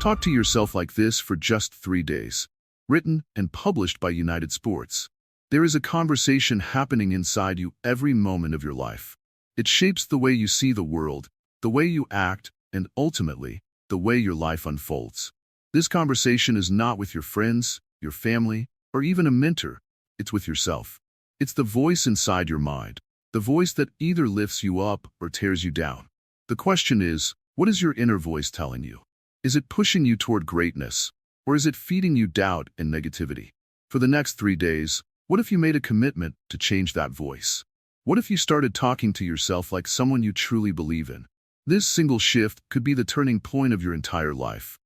Talk to yourself like this for just 3 days. Written and published by United Sports. There is a conversation happening inside you every moment of your life. It shapes the way you see the world, the way you act, and ultimately, the way your life unfolds. This conversation is not with your friends, your family, or even a mentor. It's with yourself. It's the voice inside your mind, the voice that either lifts you up or tears you down. The question is, what is your inner voice telling you? Is it pushing you toward greatness, or is it feeding you doubt and negativity? For the next 3 days, what if you made a commitment to change that voice? What if you started talking to yourself like someone you truly believe in? This single shift could be the turning point of your entire life.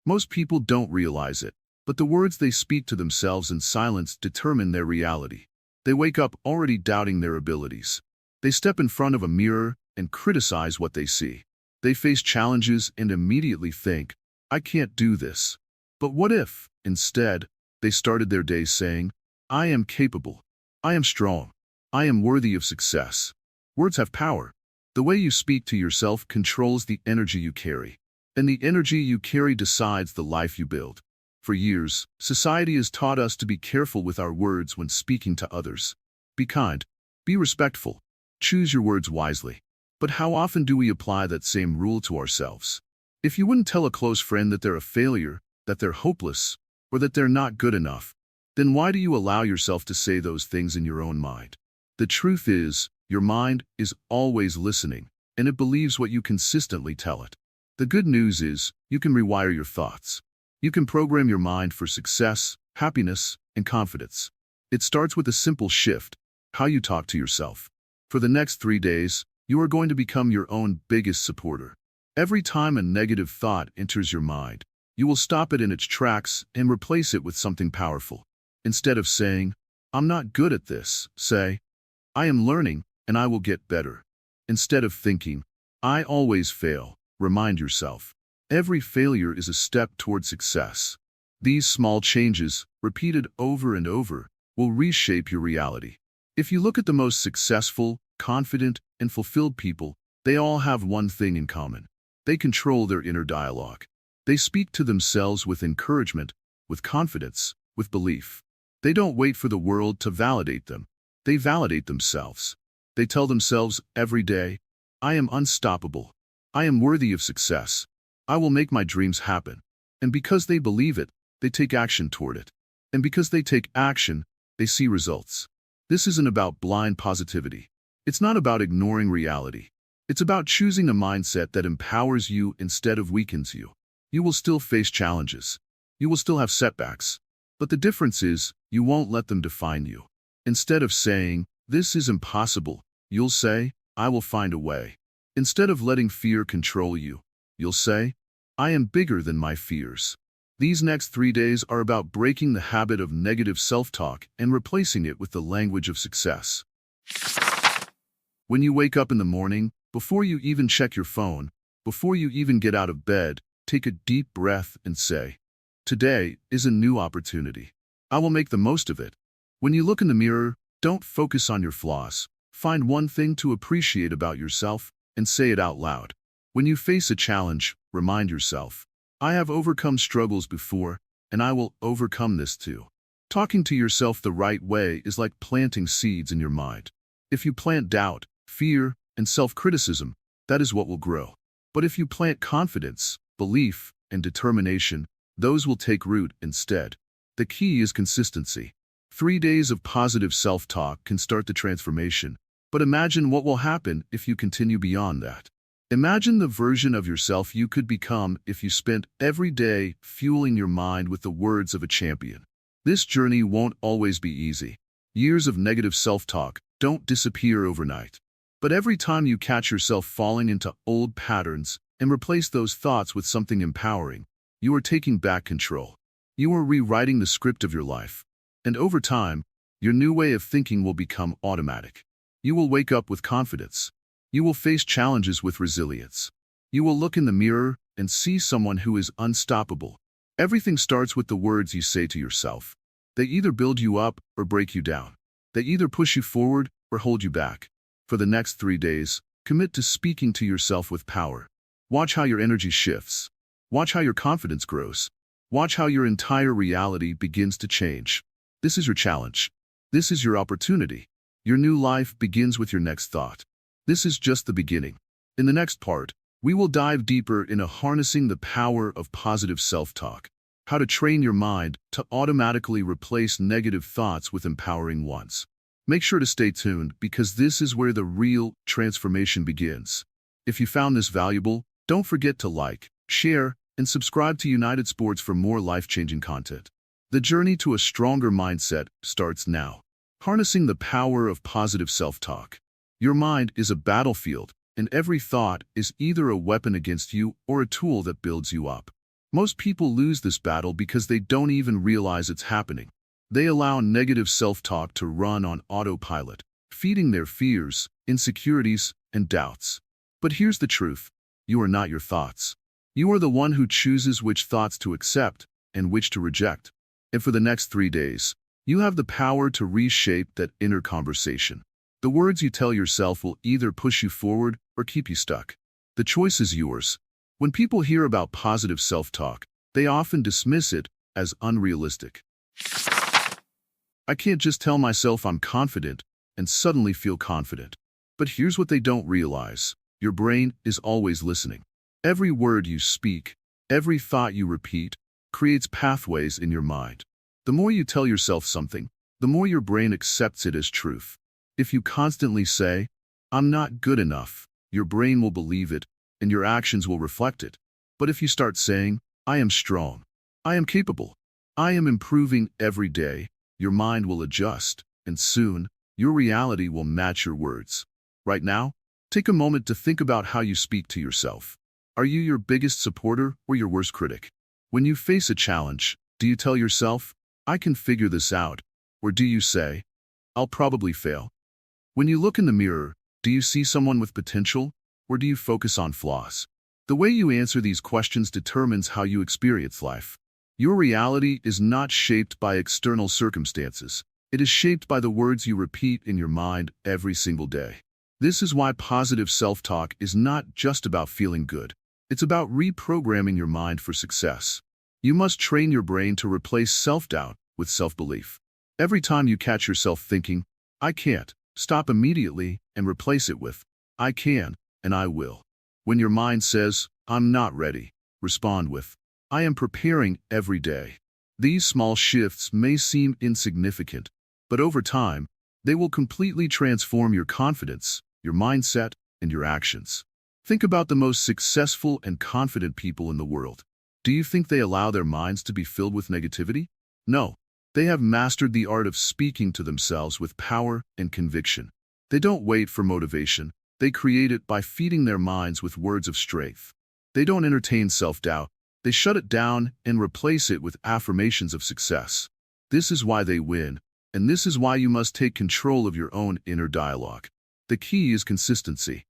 Most people don't realize it, but the words they speak to themselves in silence determine their reality. They wake up already doubting their abilities. They step in front of a mirror and criticize what they see. They face challenges and immediately think, I can't do this. But what if, instead, they started their days saying, I am capable. I am strong. I am worthy of success. Words have power. The way you speak to yourself controls the energy you carry. And the energy you carry decides the life you build. For years, society has taught us to be careful with our words when speaking to others. Be kind. Be respectful. Choose your words wisely. But how often do we apply that same rule to ourselves? If you wouldn't tell a close friend that they're a failure, that they're hopeless, or that they're not good enough, then why do you allow yourself to say those things in your own mind? The truth is, your mind is always listening, and it believes what you consistently tell it. The good news is, you can rewire your thoughts. You can program your mind for success, happiness, and confidence. It starts with a simple shift, how you talk to yourself. For the next 3 days, you are going to become your own biggest supporter. Every time a negative thought enters your mind, you will stop it in its tracks and replace it with something powerful. Instead of saying, I'm not good at this, say, I am learning and I will get better. Instead of thinking, I always fail, remind yourself, every failure is a step toward success. These small changes, repeated over and over, will reshape your reality. If you look at the most successful, confident, and fulfilled people, they all have one thing in common. They control their inner dialogue. They speak to themselves with encouragement, with confidence, with belief. They don't wait for the world to validate them. They validate themselves. They tell themselves every day, I am unstoppable. I am worthy of success. I will make my dreams happen. And because they believe it, they take action toward it. And because they take action, they see results. This isn't about blind positivity. It's not about ignoring reality. It's about choosing a mindset that empowers you instead of weakens you. You will still face challenges. You will still have setbacks. But the difference is, you won't let them define you. Instead of saying, this is impossible, you'll say, I will find a way. Instead of letting fear control you, you'll say, I am bigger than my fears. These next 3 days are about breaking the habit of negative self-talk and replacing it with the language of success. When you wake up in the morning, before you even check your phone, before you even get out of bed, take a deep breath and say, today is a new opportunity. I will make the most of it. When you look in the mirror, don't focus on your flaws. Find one thing to appreciate about yourself and say it out loud. When you face a challenge, remind yourself, I have overcome struggles before, and I will overcome this too. Talking to yourself the right way is like planting seeds in your mind. If you plant doubt, fear, and self-criticism, that is what will grow. But if you plant confidence, belief, and determination, those will take root instead. The key is consistency. 3 days of positive self-talk can start the transformation, but imagine what will happen if you continue beyond that. Imagine the version of yourself you could become if you spent every day fueling your mind with the words of a champion. This journey won't always be easy. Years of negative self-talk don't disappear overnight. But every time you catch yourself falling into old patterns and replace those thoughts with something empowering, you are taking back control. You are rewriting the script of your life. And over time, your new way of thinking will become automatic. You will wake up with confidence. You will face challenges with resilience. You will look in the mirror and see someone who is unstoppable. Everything starts with the words you say to yourself. They either build you up or break you down. They either push you forward or hold you back. For the next 3 days, commit to speaking to yourself with power. Watch how your energy shifts. Watch how your confidence grows. Watch how your entire reality begins to change. This is your challenge. This is your opportunity. Your new life begins with your next thought. This is just the beginning. In the next part, we will dive deeper into harnessing the power of positive self-talk, how to train your mind to automatically replace negative thoughts with empowering ones. Make sure to stay tuned because this is where the real transformation begins. If you found this valuable, don't forget to like, share, and subscribe to United Sports for more life-changing content. The journey to a stronger mindset starts now. Harnessing the power of positive self-talk. Your mind is a battlefield, and every thought is either a weapon against you or a tool that builds you up. Most people lose this battle because they don't even realize it's happening. They allow negative self-talk to run on autopilot, feeding their fears, insecurities, and doubts. But here's the truth. You are not your thoughts. You are the one who chooses which thoughts to accept and which to reject. And for the next 3 days, you have the power to reshape that inner conversation. The words you tell yourself will either push you forward or keep you stuck. The choice is yours. When people hear about positive self-talk, they often dismiss it as unrealistic. I can't just tell myself I'm confident and suddenly feel confident. But here's what they don't realize. Your brain is always listening. Every word you speak, every thought you repeat, creates pathways in your mind. The more you tell yourself something, the more your brain accepts it as truth. If you constantly say, "I'm not good enough," your brain will believe it, and your actions will reflect it. But if you start saying, "I am strong, I am capable, I am improving every day," your mind will adjust, and soon, your reality will match your words. Right now, take a moment to think about how you speak to yourself. Are you your biggest supporter or your worst critic? When you face a challenge, do you tell yourself, "I can figure this out," or do you say, "I'll probably fail"? When you look in the mirror, do you see someone with potential, or do you focus on flaws? The way you answer these questions determines how you experience life. Your reality is not shaped by external circumstances. It is shaped by the words you repeat in your mind every single day. This is why positive self-talk is not just about feeling good. It's about reprogramming your mind for success. You must train your brain to replace self-doubt with self-belief. Every time you catch yourself thinking, "I can't," stop immediately and replace it with, "I can and I will." When your mind says, "I'm not ready," respond with, "I am preparing every day." These small shifts may seem insignificant, but over time, they will completely transform your confidence, your mindset, and your actions. Think about the most successful and confident people in the world. Do you think they allow their minds to be filled with negativity? No. They have mastered the art of speaking to themselves with power and conviction. They don't wait for motivation. They create it by feeding their minds with words of strength. They don't entertain self-doubt. They shut it down and replace it with affirmations of success. This is why they win, and this is why you must take control of your own inner dialogue. The key is consistency.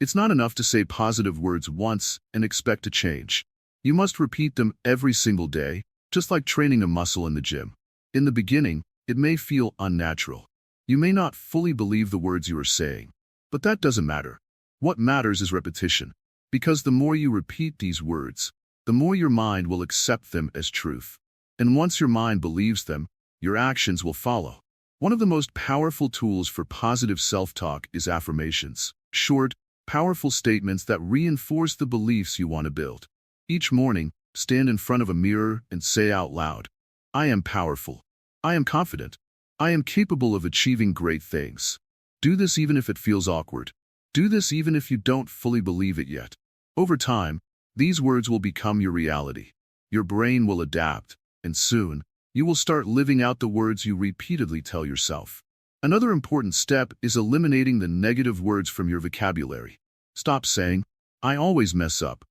It's not enough to say positive words once and expect to change. You must repeat them every single day, just like training a muscle in the gym. In the beginning, it may feel unnatural. You may not fully believe the words you are saying, but that doesn't matter. What matters is repetition, because the more you repeat these words, the more your mind will accept them as truth. And once your mind believes them, your actions will follow. One of the most powerful tools for positive self-talk is affirmations. Short, powerful statements that reinforce the beliefs you want to build. Each morning, stand in front of a mirror and say out loud, "I am powerful. I am confident. I am capable of achieving great things." Do this even if it feels awkward. Do this even if you don't fully believe it yet. Over time, these words will become your reality. Your brain will adapt, and soon, you will start living out the words you repeatedly tell yourself. Another important step is eliminating the negative words from your vocabulary. Stop saying, "I always mess up."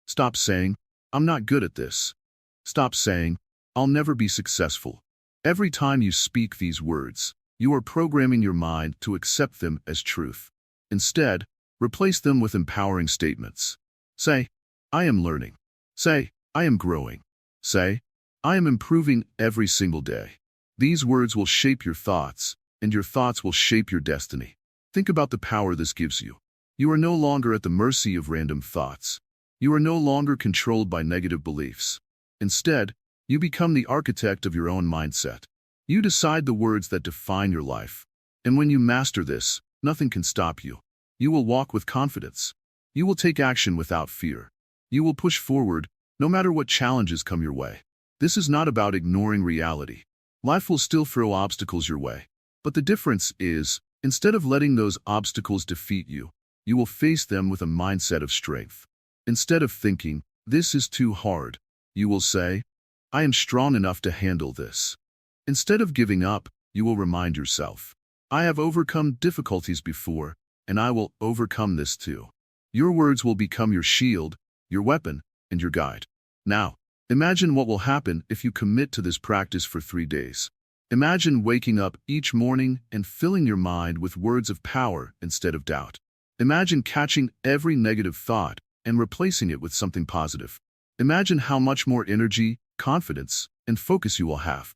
Stop saying, "I'm not good at this." Stop saying, "I'll never be successful." Every time you speak these words, you are programming your mind to accept them as truth. Instead, replace them with empowering statements. Say, "I am learning." Say, "I am growing." Say, "I am improving every single day." These words will shape your thoughts, and your thoughts will shape your destiny. Think about the power this gives you. You are no longer at the mercy of random thoughts. You are no longer controlled by negative beliefs. Instead, you become the architect of your own mindset. You decide the words that define your life. And when you master this, nothing can stop you. You will walk with confidence. You will take action without fear. You will push forward, no matter what challenges come your way. This is not about ignoring reality. Life will still throw obstacles your way. But the difference is, instead of letting those obstacles defeat you, you will face them with a mindset of strength. Instead of thinking, "This is too hard," you will say, "I am strong enough to handle this." Instead of giving up, you will remind yourself, "I have overcome difficulties before, and I will overcome this too." Your words will become your shield, your weapon, and your guide. Now, imagine what will happen if you commit to this practice for 3 days. Imagine waking up each morning and filling your mind with words of power instead of doubt. Imagine catching every negative thought and replacing it with something positive. Imagine how much more energy, confidence, and focus you will have.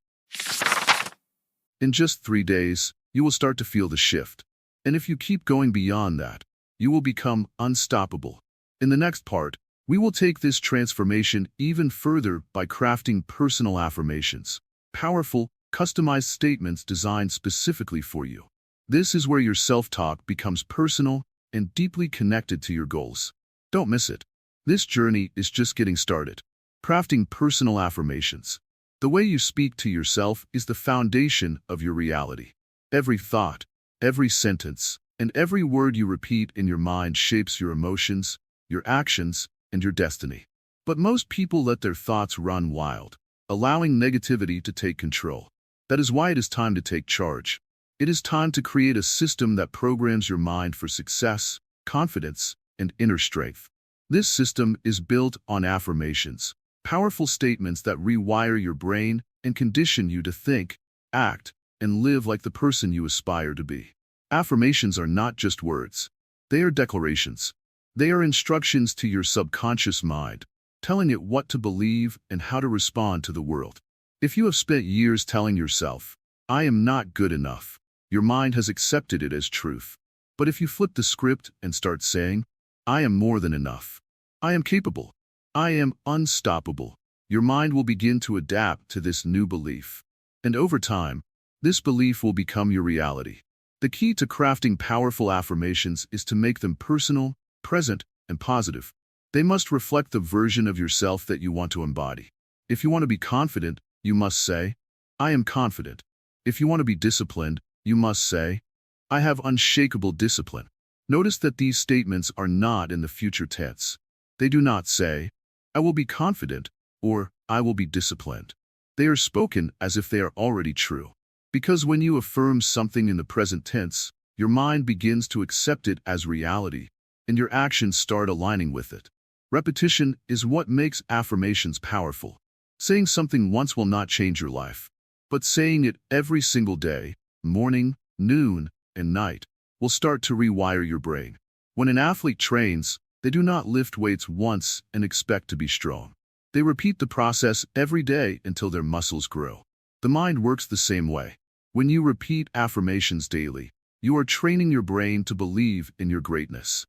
In just 3 days, you will start to feel the shift. And if you keep going beyond that, you will become unstoppable. In the next part, we will take this transformation even further by crafting personal affirmations, powerful, customized statements designed specifically for you. This is where your self-talk becomes personal and deeply connected to your goals. Don't miss it. This journey is just getting started. Crafting personal affirmations. The way you speak to yourself is the foundation of your reality. Every thought, every sentence, and every word you repeat in your mind shapes your emotions, your actions, and your destiny. But most people let their thoughts run wild, allowing negativity to take control. That is why it is time to take charge. It is time to create a system that programs your mind for success, confidence, and inner strength. This system is built on affirmations, powerful statements that rewire your brain and condition you to think, act, and live like the person you aspire to be. Affirmations are not just words. They are declarations. They are instructions to your subconscious mind, telling it what to believe and how to respond to the world. If you have spent years telling yourself, "I am not good enough," your mind has accepted it as truth. But if you flip the script and start saying, "I am more than enough. I am capable. I am unstoppable," your mind will begin to adapt to this new belief. And over time, this belief will become your reality. The key to crafting powerful affirmations is to make them personal, present, and positive. They must reflect the version of yourself that you want to embody. If you want to be confident, you must say, "I am confident." If you want to be disciplined, you must say, "I have unshakable discipline." Notice that these statements are not in the future tense. They do not say, "I will be confident," or "I will be disciplined." They are spoken as if they are already true. Because when you affirm something in the present tense, your mind begins to accept it as reality, and your actions start aligning with it. Repetition is what makes affirmations powerful. Saying something once will not change your life, but saying it every single day, morning, noon, and night, will start to rewire your brain. When an athlete trains, they do not lift weights once and expect to be strong. They repeat the process every day until their muscles grow. The mind works the same way. When you repeat affirmations daily, you are training your brain to believe in your greatness.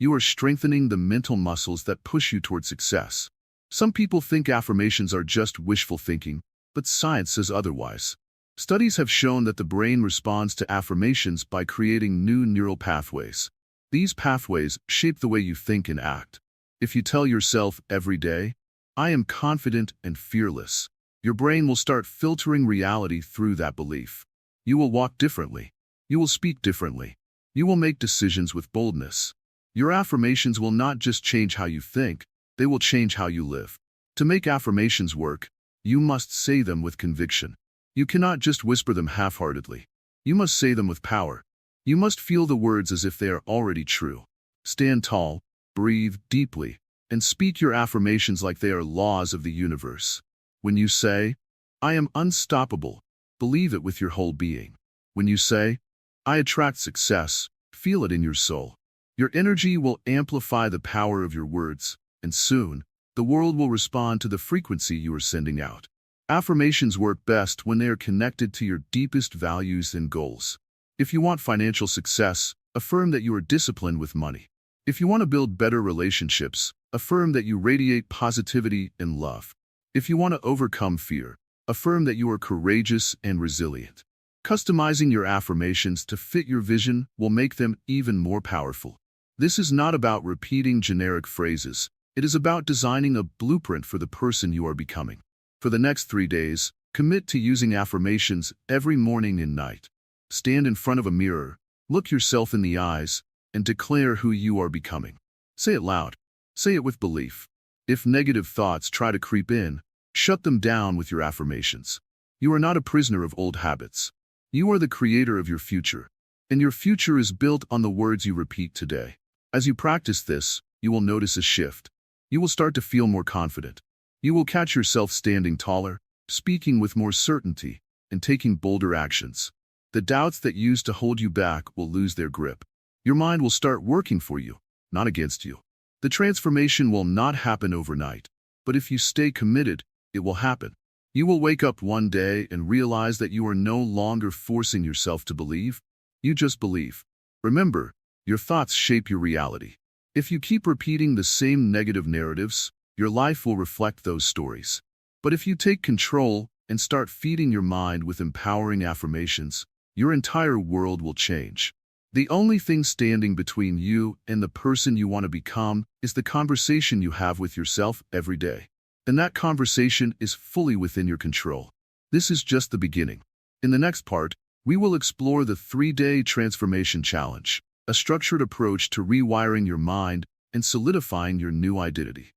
You are strengthening the mental muscles that push you toward success. Some people think affirmations are just wishful thinking, but science says otherwise. Studies have shown that the brain responds to affirmations by creating new neural pathways. These pathways shape the way you think and act. If you tell yourself every day, "I am confident and fearless," your brain will start filtering reality through that belief. You will walk differently. You will speak differently. You will make decisions with boldness. Your affirmations will not just change how you think, they will change how you live. To make affirmations work, you must say them with conviction. You cannot just whisper them half-heartedly. You must say them with power. You must feel the words as if they are already true. Stand tall, breathe deeply, and speak your affirmations like they are laws of the universe. When you say, "I am unstoppable," believe it with your whole being. When you say, "I attract success," feel it in your soul. Your energy will amplify the power of your words, and soon, the world will respond to the frequency you are sending out. Affirmations work best when they are connected to your deepest values and goals. If you want financial success, affirm that you are disciplined with money. If you want to build better relationships, affirm that you radiate positivity and love. If you want to overcome fear, affirm that you are courageous and resilient. Customizing your affirmations to fit your vision will make them even more powerful. This is not about repeating generic phrases. It is about designing a blueprint for the person you are becoming. For the next 3 days, commit to using affirmations every morning and night. Stand in front of a mirror, look yourself in the eyes, and declare who you are becoming. Say it loud. Say it with belief. If negative thoughts try to creep in, shut them down with your affirmations. You are not a prisoner of old habits. You are the creator of your future, and your future is built on the words you repeat today. As you practice this, you will notice a shift. You will start to feel more confident. You will catch yourself standing taller, speaking with more certainty, and taking bolder actions. The doubts that used to hold you back will lose their grip. Your mind will start working for you, not against you. The transformation will not happen overnight, but if you stay committed, it will happen. You will wake up one day and realize that you are no longer forcing yourself to believe. You just believe. Remember, your thoughts shape your reality. If you keep repeating the same negative narratives, your life will reflect those stories. But if you take control and start feeding your mind with empowering affirmations, your entire world will change. The only thing standing between you and the person you want to become is the conversation you have with yourself every day. And that conversation is fully within your control. This is just the beginning. In the next part, we will explore the 3-day transformation challenge, a structured approach to rewiring your mind and solidifying your new identity.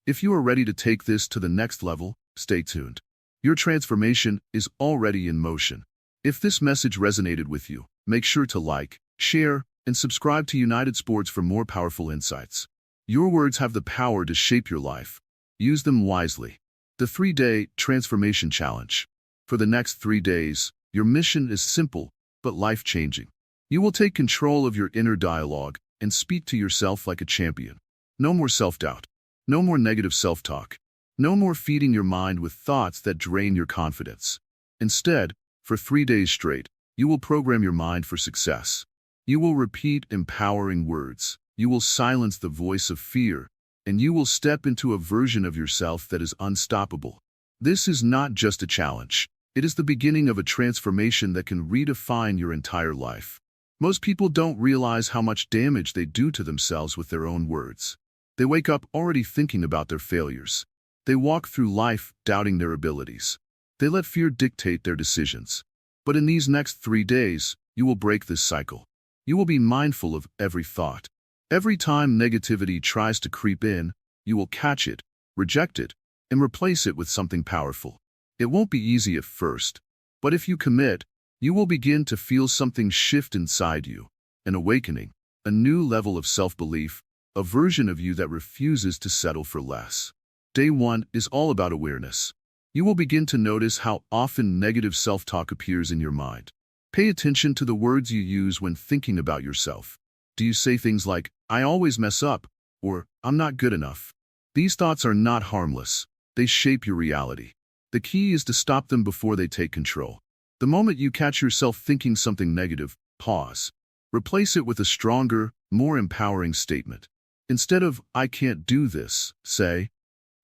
If you are ready to take this to the next level, stay tuned. Your transformation is already in motion. If this message resonated with you, make sure to like, share, and subscribe to United Sports for more powerful insights. Your words have the power to shape your life. Use them wisely. The 3-day transformation challenge. For the next 3 days, your mission is simple but life-changing. You will take control of your inner dialogue and speak to yourself like a champion. No more self-doubt. No more negative self-talk. No more feeding your mind with thoughts that drain your confidence. Instead, for 3 days straight, you will program your mind for success. You will repeat empowering words. You will silence the voice of fear, and you will step into a version of yourself that is unstoppable. This is not just a challenge. It is the beginning of a transformation that can redefine your entire life. Most people don't realize how much damage they do to themselves with their own words. They wake up already thinking about their failures. They walk through life doubting their abilities. They let fear dictate their decisions. But in these next 3 days, you will break this cycle. You will be mindful of every thought. Every time negativity tries to creep in, you will catch it, reject it, and replace it with something powerful. It won't be easy at first, but if you commit, you will begin to feel something shift inside you, an awakening, a new level of self-belief, a version of you that refuses to settle for less. Day 1 is all about awareness. You will begin to notice how often negative self-talk appears in your mind. Pay attention to the words you use when thinking about yourself. Do you say things like, "I always mess up," or "I'm not good enough"? These thoughts are not harmless. They shape your reality. The key is to stop them before they take control. The moment you catch yourself thinking something negative, pause. Replace it with a stronger, more empowering statement. Instead of, "I can't do this," say,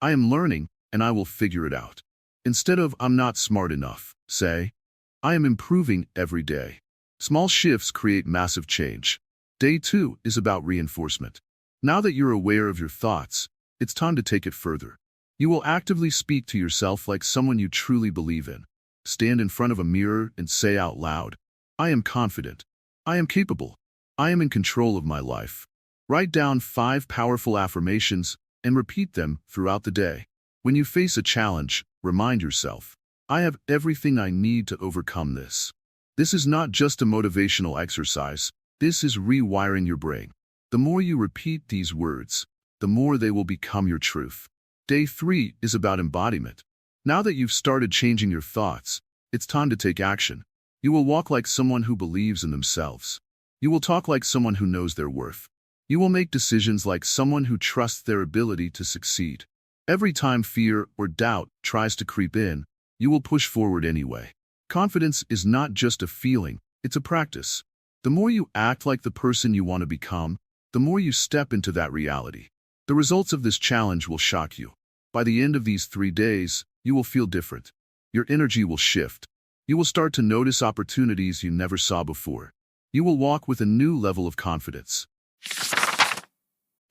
"I am learning and I will figure it out." Instead of, "I'm not smart enough," say, "I am improving every day." Small shifts create massive change. Day 2 is about reinforcement. Now that you're aware of your thoughts, it's time to take it further. You will actively speak to yourself like someone you truly believe in. Stand in front of a mirror and say out loud, "I am confident. I am capable. I am in control of my life." Write down 5 powerful affirmations and repeat them throughout the day. When you face a challenge, remind yourself, "I have everything I need to overcome this." This is not just a motivational exercise. This is rewiring your brain. The more you repeat these words, the more they will become your truth. Day 3 is about embodiment. Now that you've started changing your thoughts, it's time to take action. You will walk like someone who believes in themselves. You will talk like someone who knows their worth. You will make decisions like someone who trusts their ability to succeed. Every time fear or doubt tries to creep in, you will push forward anyway. Confidence is not just a feeling, it's a practice. The more you act like the person you want to become, the more you step into that reality. The results of this challenge will shock you. By the end of these 3 days, you will feel different. Your energy will shift. You will start to notice opportunities you never saw before. You will walk with a new level of confidence.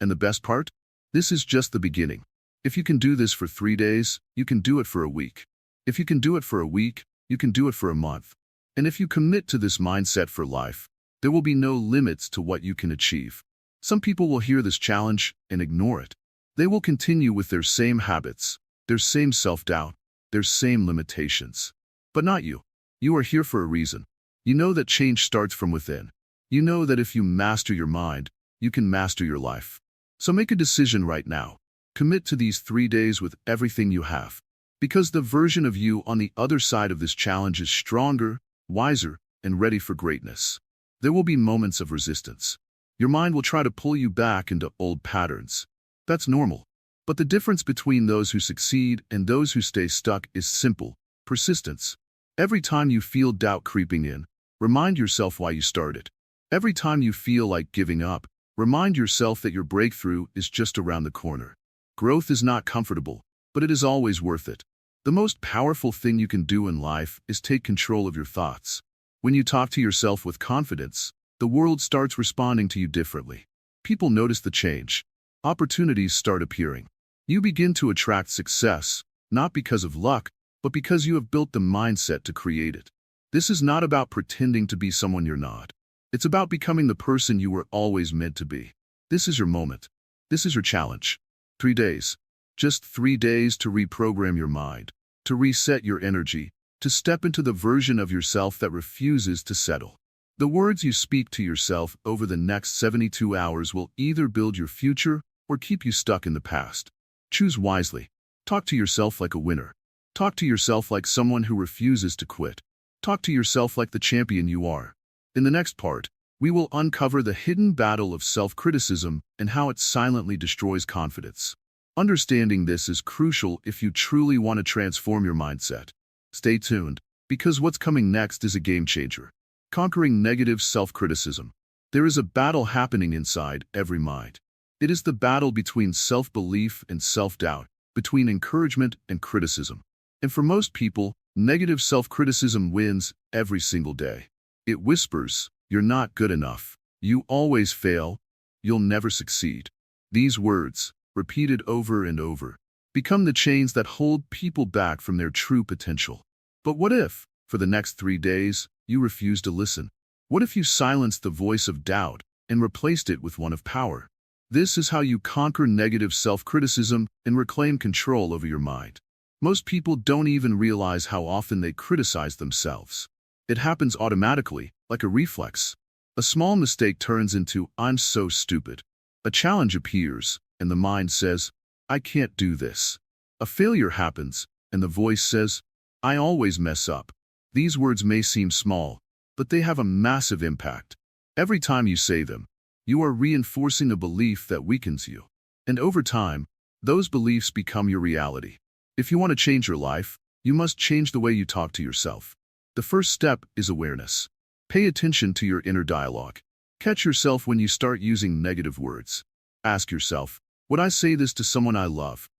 And the best part? This is just the beginning. If you can do this for 3 days, you can do it for a week. If you can do it for a week, you can do it for a month. And if you commit to this mindset for life, there will be no limits to what you can achieve. Some people will hear this challenge and ignore it. They will continue with their same habits, their same self-doubt, their same limitations. But not you. You are here for a reason. You know that change starts from within. You know that if you master your mind, you can master your life. So make a decision right now. Commit to these 3 days with everything you have. Because the version of you on the other side of this challenge is stronger, wiser, and ready for greatness. There will be moments of resistance. Your mind will try to pull you back into old patterns. That's normal. But the difference between those who succeed and those who stay stuck is simple: persistence. Every time you feel doubt creeping in, remind yourself why you started. Every time you feel like giving up, remind yourself that your breakthrough is just around the corner. Growth is not comfortable, but it is always worth it. The most powerful thing you can do in life is take control of your thoughts. When you talk to yourself with confidence, the world starts responding to you differently. People notice the change. Opportunities start appearing. You begin to attract success, not because of luck, but because you have built the mindset to create it. This is not about pretending to be someone you're not. It's about becoming the person you were always meant to be. This is your moment. This is your challenge. 3 days. Just 3 days to reprogram your mind, to reset your energy, to step into the version of yourself that refuses to settle. The words you speak to yourself over the next 72 hours will either build your future or keep you stuck in the past. Choose wisely. Talk to yourself like a winner. Talk to yourself like someone who refuses to quit. Talk to yourself like the champion you are. In the next part, we will uncover the hidden battle of self-criticism and how it silently destroys confidence. Understanding this is crucial if you truly want to transform your mindset. Stay tuned, because what's coming next is a game changer. Conquering negative self-criticism. There is a battle happening inside every mind. It is the battle between self-belief and self-doubt, between encouragement and criticism. And for most people, negative self-criticism wins every single day. It whispers, "You're not good enough. You always fail. You'll never succeed." These words, repeated over and over, become the chains that hold people back from their true potential. But what if, for the next 3 days, you refuse to listen? What if you silenced the voice of doubt and replaced it with one of power? This is how you conquer negative self-criticism and reclaim control over your mind. Most people don't even realize how often they criticize themselves. It happens automatically, like a reflex. A small mistake turns into, "I'm so stupid." A challenge appears, and the mind says, "I can't do this." A failure happens, and the voice says, "I always mess up." These words may seem small, but they have a massive impact. Every time you say them, you are reinforcing a belief that weakens you. And over time, those beliefs become your reality. If you want to change your life, you must change the way you talk to yourself. The first step is awareness. Pay attention to your inner dialogue. Catch yourself when you start using negative words. Ask yourself, would I say this to someone I love?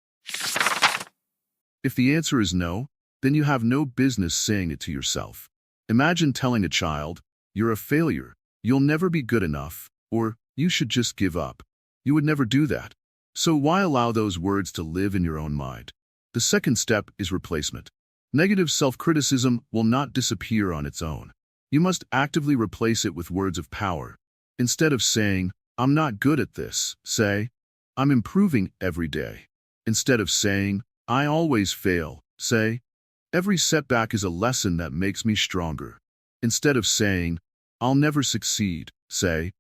If the answer is no, then you have no business saying it to yourself. Imagine telling a child, "You're a failure, you'll never be good enough," or "You should just give up." You would never do that. So why allow those words to live in your own mind? The second step is replacement. Negative self-criticism will not disappear on its own. You must actively replace it with words of power. Instead of saying, "I'm not good at this," say, "I'm improving every day." Instead of saying, "I always fail," say, "Every setback is a lesson that makes me stronger." Instead of saying, "I'll never succeed," say,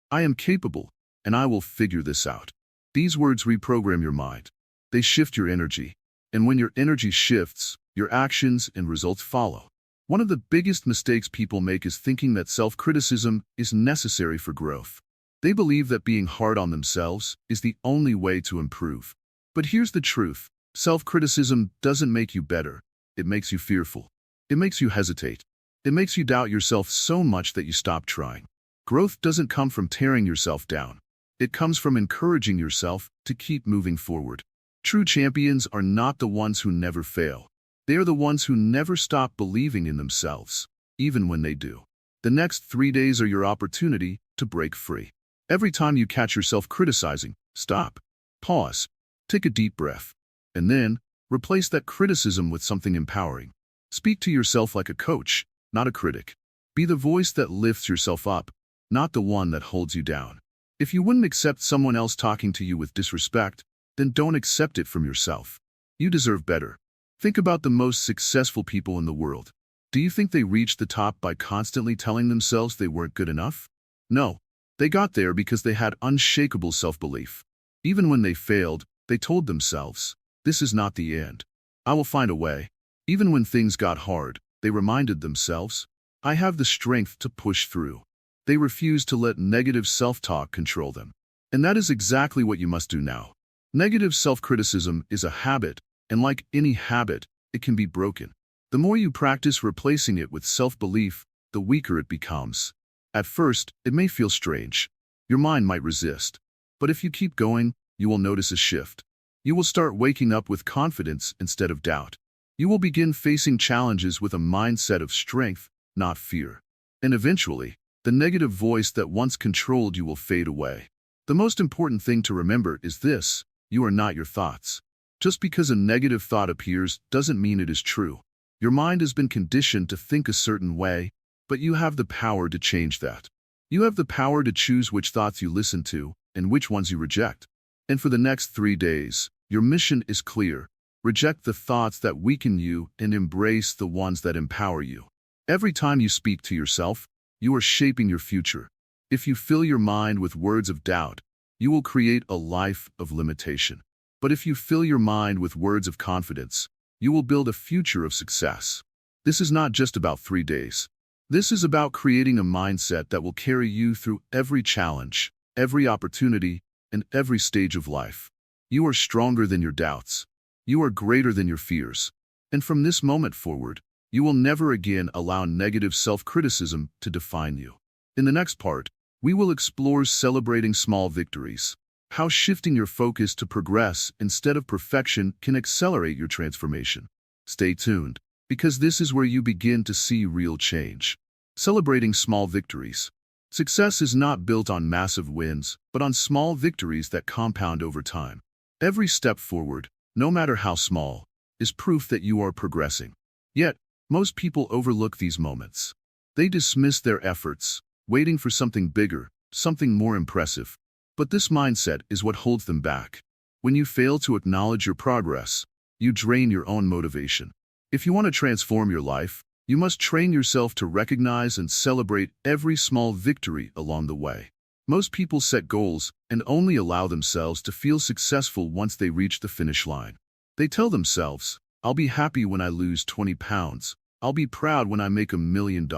"I am capable, and I will figure this out." These words reprogram your mind. They shift your energy. And when your energy shifts, your actions and results follow. One of the biggest mistakes people make is thinking that self-criticism is necessary for growth. They believe that being hard on themselves is the only way to improve. But here's the truth. Self-criticism doesn't make you better. It makes you fearful. It makes you hesitate. It makes you doubt yourself so much that you stop trying. Growth doesn't come from tearing yourself down. It comes from encouraging yourself to keep moving forward. True champions are not the ones who never fail. They are the ones who never stop believing in themselves, even when they do. The next 3 days are your opportunity to break free. Every time you catch yourself criticizing, stop, pause, take a deep breath, and then replace that criticism with something empowering. Speak to yourself like a coach, not a critic. Be the voice that lifts yourself up, not the one that holds you down. If you wouldn't accept someone else talking to you with disrespect, then don't accept it from yourself. You deserve better. Think about the most successful people in the world. Do you think they reached the top by constantly telling themselves they weren't good enough? No. They got there because they had unshakable self-belief. Even when they failed, they told themselves, "This is not the end. I will find a way." Even when things got hard, they reminded themselves, "I have the strength to push through." They refused to let negative self-talk control them. And that is exactly what you must do now. Negative self-criticism is a habit, and like any habit, it can be broken. The more you practice replacing it with self-belief, the weaker it becomes. At first, it may feel strange. Your mind might resist. But if you keep going, you will notice a shift. You will start waking up with confidence instead of doubt. You will begin facing challenges with a mindset of strength, not fear. And eventually, the negative voice that once controlled you will fade away. The most important thing to remember is this: you are not your thoughts. Just because a negative thought appears doesn't mean it is true. Your mind has been conditioned to think a certain way, but you have the power to change that. You have the power to choose which thoughts you listen to and which ones you reject. And for the next 3 days, your mission is clear. Reject the thoughts that weaken you and embrace the ones that empower you. Every time you speak to yourself, you are shaping your future. If you fill your mind with words of doubt, you will create a life of limitation. But if you fill your mind with words of confidence, you will build a future of success. This is not just about 3 days. This is about creating a mindset that will carry you through every challenge, every opportunity, and every stage of life. You are stronger than your doubts. You are greater than your fears. And from this moment forward, you will never again allow negative self-criticism to define you. In the next part, we will explore celebrating small victories, how shifting your focus to progress instead of perfection can accelerate your transformation. Stay tuned, because this is where you begin to see real change. Celebrating small victories. Success is not built on massive wins, but on small victories that compound over time. Every step forward, no matter how small, is proof that you are progressing. Yet, most people overlook these moments. They dismiss their efforts, waiting for something bigger, something more impressive. But this mindset is what holds them back. When you fail to acknowledge your progress, you drain your own motivation. If you want to transform your life, you must train yourself to recognize and celebrate every small victory along the way. Most people set goals and only allow themselves to feel successful once they reach the finish line. They tell themselves, "I'll be happy when I lose 20 pounds. I'll be proud when I make $1 million.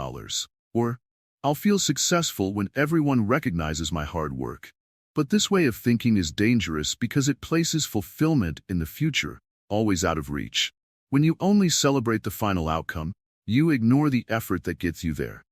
Or, I'll feel successful when everyone recognizes my hard work." But this way of thinking is dangerous because it places fulfillment in the future, always out of reach. When you only celebrate the final outcome, you ignore the effort that gets you there.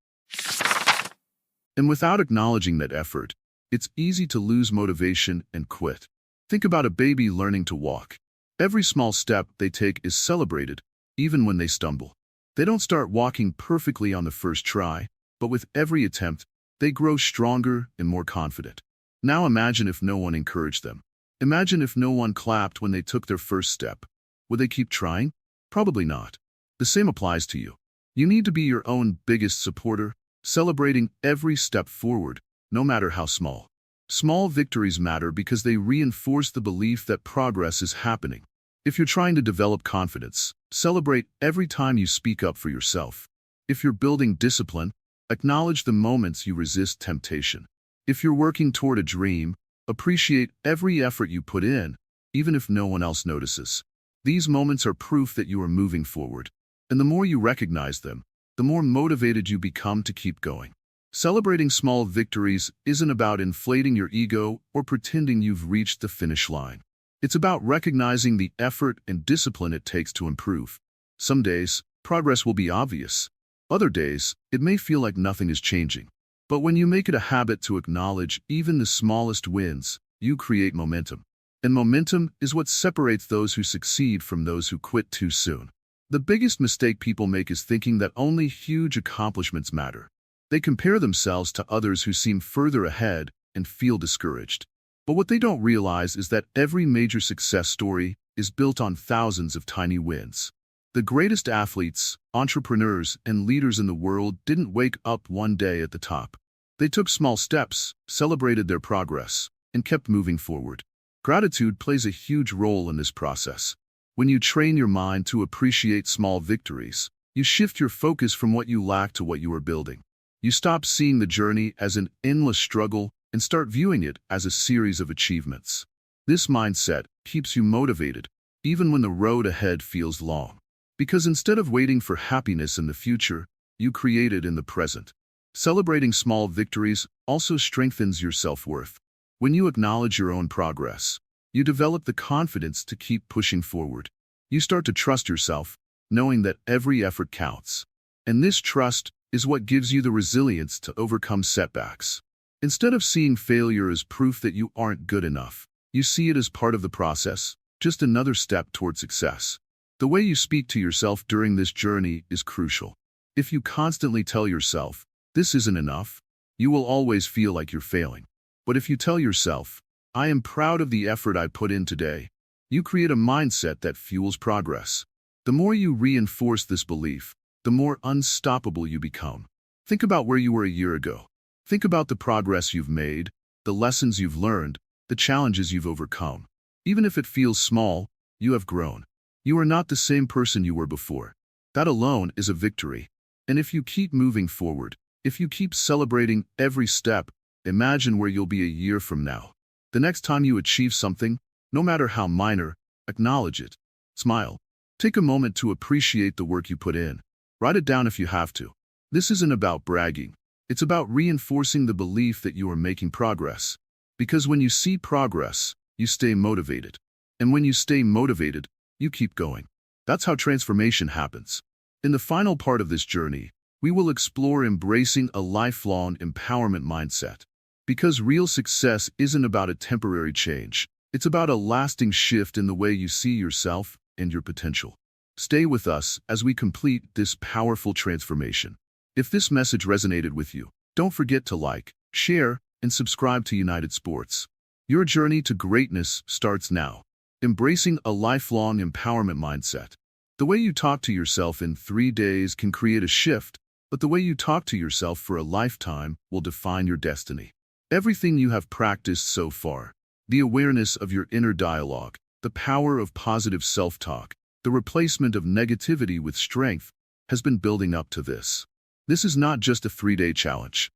And without acknowledging that effort, it's easy to lose motivation and quit. Think about a baby learning to walk. Every small step they take is celebrated, even when they stumble. They don't start walking perfectly on the first try, but with every attempt, they grow stronger and more confident. Now imagine if no one encouraged them. Imagine if no one clapped when they took their first step. Would they keep trying? Probably not. The same applies to you. You need to be your own biggest supporter, celebrating every step forward, no matter how small. Small victories matter because they reinforce the belief that progress is happening. If you're trying to develop confidence, celebrate every time you speak up for yourself. If you're building discipline, acknowledge the moments you resist temptation. If you're working toward a dream, appreciate every effort you put in, even if no one else notices. These moments are proof that you are moving forward. And the more you recognize them, the more motivated you become to keep going. Celebrating small victories isn't about inflating your ego or pretending you've reached the finish line. It's about recognizing the effort and discipline it takes to improve. Some days, progress will be obvious. Other days, it may feel like nothing is changing. But when you make it a habit to acknowledge even the smallest wins, you create momentum. And momentum is what separates those who succeed from those who quit too soon. The biggest mistake people make is thinking that only huge accomplishments matter. They compare themselves to others who seem further ahead and feel discouraged. But what they don't realize is that every major success story is built on thousands of tiny wins. The greatest athletes, entrepreneurs, and leaders in the world didn't wake up one day at the top. They took small steps, celebrated their progress, and kept moving forward. Gratitude plays a huge role in this process. When you train your mind to appreciate small victories, you shift your focus from what you lack to what you are building. You stop seeing the journey as an endless struggle and start viewing it as a series of achievements. This mindset keeps you motivated, even when the road ahead feels long. Because instead of waiting for happiness in the future, you create it in the present. Celebrating small victories also strengthens your self-worth. When you acknowledge your own progress, you develop the confidence to keep pushing forward. You start to trust yourself, knowing that every effort counts. And this trust is what gives you the resilience to overcome setbacks. Instead of seeing failure as proof that you aren't good enough, you see it as part of the process, just another step toward success. The way you speak to yourself during this journey is crucial. If you constantly tell yourself, "This isn't enough," you will always feel like you're failing. But if you tell yourself, "I am proud of the effort I put in today," you create a mindset that fuels progress. The more you reinforce this belief, the more unstoppable you become. Think about where you were a year ago. Think about the progress you've made, the lessons you've learned, the challenges you've overcome. Even if it feels small, you have grown. You are not the same person you were before. That alone is a victory. And if you keep moving forward, if you keep celebrating every step, imagine where you'll be a year from now. The next time you achieve something, no matter how minor, acknowledge it. Smile. Take a moment to appreciate the work you put in. Write it down if you have to. This isn't about bragging. It's about reinforcing the belief that you are making progress. Because when you see progress, you stay motivated. And when you stay motivated, you keep going. That's how transformation happens. In the final part of this journey, we will explore embracing a lifelong empowerment mindset. Because real success isn't about a temporary change. It's about a lasting shift in the way you see yourself and your potential. Stay with us as we complete this powerful transformation. If this message resonated with you, don't forget to like, share, and subscribe to United Sports. Your journey to greatness starts now. Embracing a lifelong empowerment mindset. The way you talk to yourself in 3 days can create a shift, but the way you talk to yourself for a lifetime will define your destiny. Everything you have practiced so far, the awareness of your inner dialogue, the power of positive self-talk, the replacement of negativity with strength, has been building up to this. This is not just a 3-day challenge.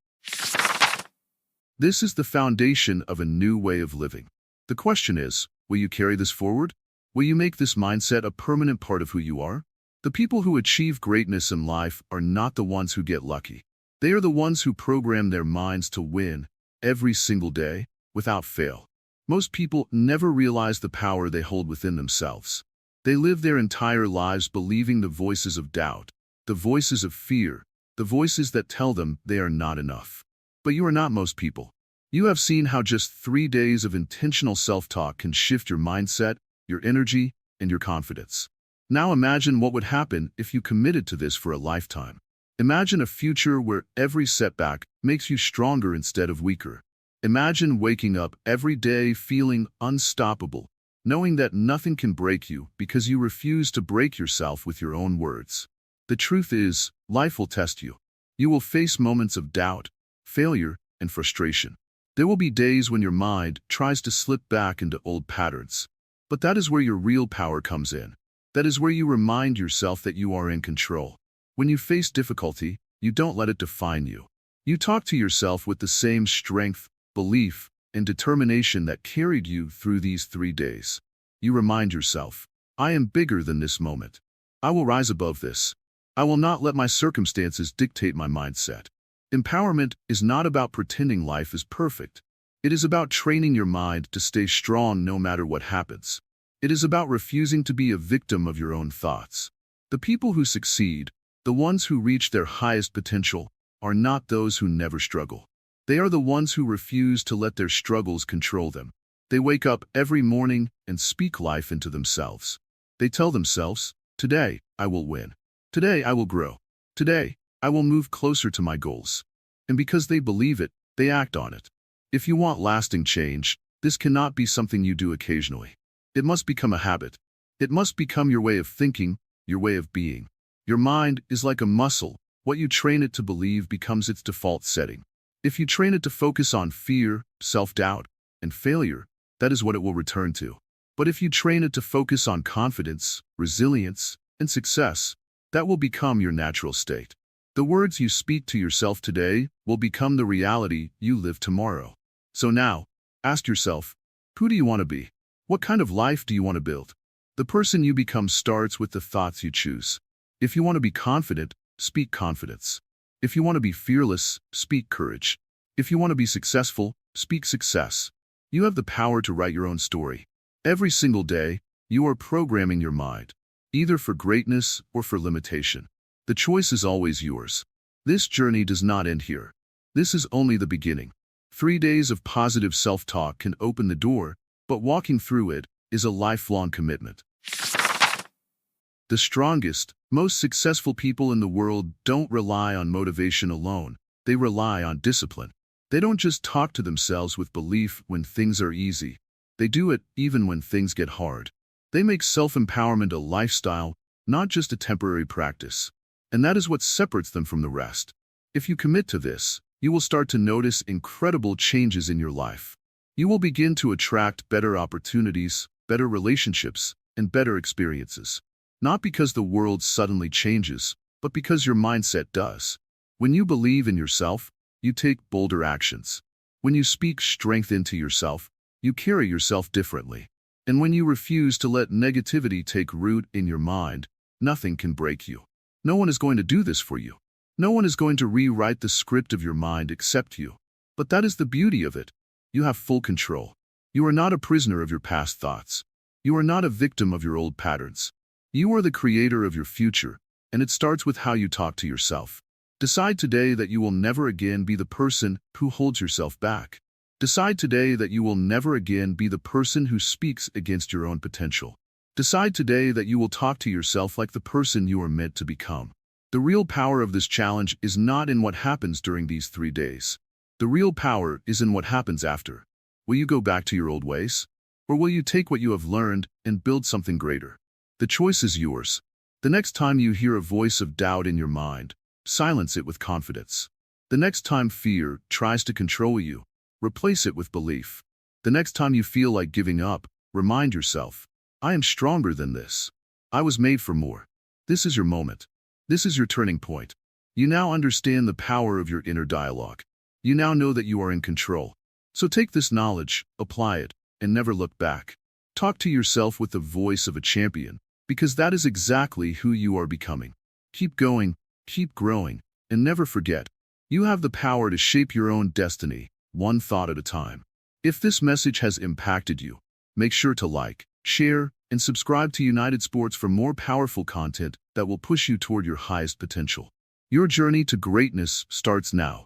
This is the foundation of a new way of living. The question is, will you carry this forward? Will you make this mindset a permanent part of who you are? The people who achieve greatness in life are not the ones who get lucky. They are the ones who program their minds to win every single day without fail. Most people never realize the power they hold within themselves. They live their entire lives believing the voices of doubt, the voices of fear, the voices that tell them they are not enough. But you are not most people. You have seen how just 3 days of intentional self-talk can shift your mindset, your energy, and your confidence. Now imagine what would happen if you committed to this for a lifetime. Imagine a future where every setback makes you stronger instead of weaker. Imagine waking up every day feeling unstoppable, knowing that nothing can break you because you refuse to break yourself with your own words. The truth is, life will test you. You will face moments of doubt, failure, and frustration. There will be days when your mind tries to slip back into old patterns. But that is where your real power comes in. That is where you remind yourself that you are in control. When you face difficulty, you don't let it define you. You talk to yourself with the same strength, belief, and determination that carried you through these 3 days. You remind yourself, I am bigger than this moment. I will rise above this. I will not let my circumstances dictate my mindset. Empowerment is not about pretending life is perfect. It is about training your mind to stay strong no matter what happens. It is about refusing to be a victim of your own thoughts. The people who succeed, the ones who reach their highest potential, are not those who never struggle. They are the ones who refuse to let their struggles control them. They wake up every morning and speak life into themselves. They tell themselves, "Today, I will win. Today, I will grow. Today, I will move closer to my goals." And because they believe it, they act on it. If you want lasting change, this cannot be something you do occasionally. It must become a habit. It must become your way of thinking, your way of being. Your mind is like a muscle. What you train it to believe becomes its default setting. If you train it to focus on fear, self-doubt, and failure, that is what it will return to. But if you train it to focus on confidence, resilience, and success, that will become your natural state. The words you speak to yourself today will become the reality you live tomorrow. So now, ask yourself, who do you want to be? What kind of life do you want to build? The person you become starts with the thoughts you choose. If you want to be confident, speak confidence. If you want to be fearless, speak courage. If you want to be successful, speak success. You have the power to write your own story. Every single day, you are programming your mind, either for greatness or for limitation. The choice is always yours. This journey does not end here. This is only the beginning. 3 days of positive self-talk can open the door, but walking through it is a lifelong commitment. The strongest, most successful people in the world don't rely on motivation alone. They rely on discipline. They don't just talk to themselves with belief when things are easy. They do it even when things get hard. They make self-empowerment a lifestyle, not just a temporary practice. And that is what separates them from the rest. If you commit to this, you will start to notice incredible changes in your life. You will begin to attract better opportunities, better relationships, and better experiences. Not because the world suddenly changes, but because your mindset does. When you believe in yourself, you take bolder actions. When you speak strength into yourself, you carry yourself differently. And when you refuse to let negativity take root in your mind, nothing can break you. No one is going to do this for you. No one is going to rewrite the script of your mind except you. But that is the beauty of it. You have full control. You are not a prisoner of your past thoughts. You are not a victim of your old patterns. You are the creator of your future, and it starts with how you talk to yourself. Decide today that you will never again be the person who holds yourself back. Decide today that you will never again be the person who speaks against your own potential. Decide today that you will talk to yourself like the person you are meant to become. The real power of this challenge is not in what happens during these 3 days. The real power is in what happens after. Will you go back to your old ways? Or will you take what you have learned and build something greater? The choice is yours. The next time you hear a voice of doubt in your mind, silence it with confidence. The next time fear tries to control you, replace it with belief. The next time you feel like giving up, remind yourself, I am stronger than this. I was made for more. This is your moment. This is your turning point. You now understand the power of your inner dialogue. You now know that you are in control. So take this knowledge, apply it, and never look back. Talk to yourself with the voice of a champion, because that is exactly who you are becoming. Keep going, keep growing, and never forget, you have the power to shape your own destiny, one thought at a time. If this message has impacted you, make sure to like, share, and subscribe to United Sports for more powerful content that will push you toward your highest potential. Your journey to greatness starts now.